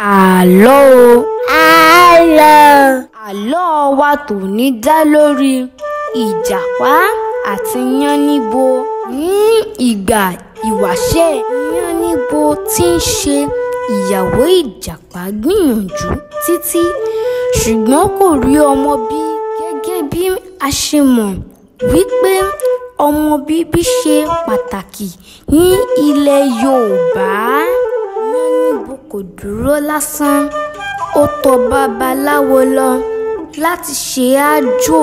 Àlọ́ o. Àlọ́ wa tòní dá lórí Ìjàpá àti Yánibo. Ní ìgbà ìwáṣẹ̀, Yánibo tí ń ṣe ìyàwó Ìjàpá gbìyànjú títí ṣùgbọ́n kò rí ọmọ bí. Gẹ́gẹ́ bí a ṣe mọ̀ wípé ọmọ bíbí ṣe pàtàkì ní ilẹ̀ Yorùbá. Yánibo kò dúró lásán, ó tọ̀ babaláwo lọ láti ṣe àjò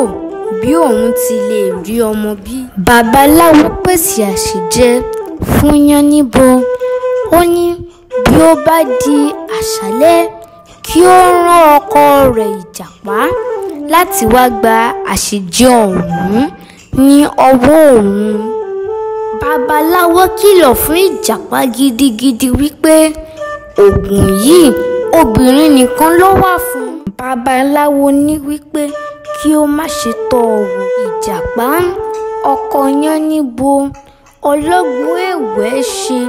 bí òun ti lè rí ọmọ bí. Babaláwo pèsè àṣejẹ fún Yánibo. Ó ní bí ó bá di àṣálẹ́ kí ó rán ọkọ rẹ̀ Ìjàpá láti wá gba àṣejẹ ọ̀hún ní ọwọ́ òun. Babaláwo kìlọ̀ fún Ìjàpá gidigidi wípé oògùn yìí obìnrin nìkan ló wà fún. Babaláwo ní wípé kí ó má ṣe tọ́ ọ wò. Ìjàpá ọkọ Yánibo ọlọ́gbọ́n ẹ̀wẹ́ ṣe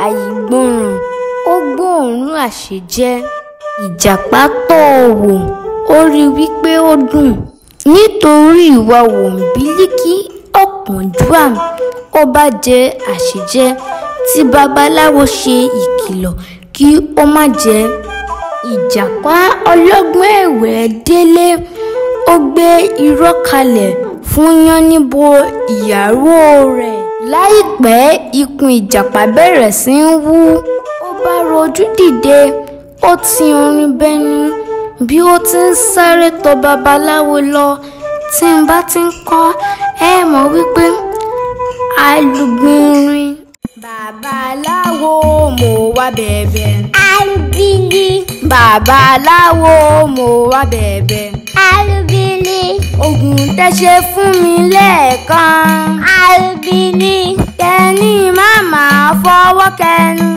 àìgbọràn, ó gbóòórùn àṣejẹ. Ìjàpá tọ́ ọ wò, ó rí wípé ó dùn. Nítorí ìwà wọ̀nbílíkì ọ̀kánjúà, ó bá jẹ àṣejẹ tí babaláwo ṣe ìkìlọ̀ kí ó má jẹ. Ìjàpá ọlọ́gbọ́n ẹ̀wẹ́ délé, ó gbé irọ́ kalẹ̀ fún Yánibo ìyàwó rẹ̀. Láìpẹ́ ikùn Ìjàpá bẹ̀rẹ̀ sí ń wú. Ó bá rojú dìde, ó ti orin bẹnu. Bí ó ti ń sáré tọ̀ babaláwo lọ, tí n bá ti ń kọ́ ẹ mọ̀ wípé alùgbìnrin. Babaláwo mo wá bẹ̀bẹ̀. Alubili. Babaláwo mo wá bẹ̀bẹ̀. Alubili. Ògùn tẹ́ ṣe fún mi lẹ́ẹ̀kan. Alubili. Kẹ́ni má máa fọwọ́ kẹnu.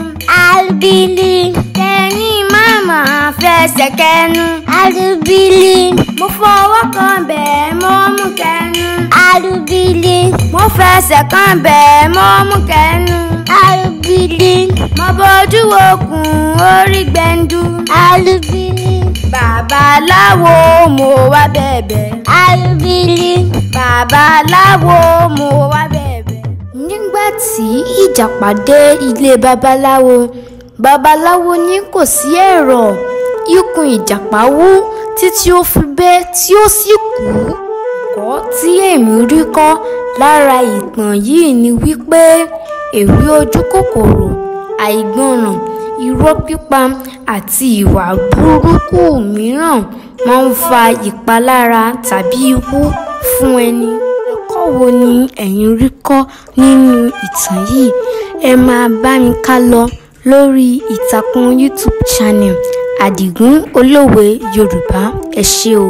Alubili. Kẹ́ni má máa fẹsẹ̀ kẹnu. Alubili. Mo fọwọ́ kan bẹ́ẹ̀ mo mú kẹnu. Alubili. Mo fẹsẹ̀ kan bẹ́ẹ̀ mo mú kẹnu. Alubili. Mo bójú okùn orí gbẹ̀ndú. Alubili. Babaláwo mo wá bẹ̀bẹ̀. Alubili. Babaláwo mo wá bẹ̀bẹ̀. Nígbà tí Ìjàpá dé ilé babaláwo, babaláwo ní kò sí ẹ̀rọ. Ikùn Ìjàpá wú títí ó fi bẹ́ tí ó sì kú. Ẹ̀kọ́ tí èmi rí kọ́ lára ìtàn yìí ni wípé èrí ojú kòkòrò, àìgbọràn, irọ́ pípa àti ìwà burúkú mìíràn máa ń fa ìpalára tàbí ikú fún ẹni. Ẹ̀kọ́ wo ni ẹ̀yin rí kọ́ nínú ìtàn yìí? Ẹ máa bá mi ká lọ lórí ìtàkùn YouTube channel Adigun Olowe Yorùbá. Ẹ ṣé o.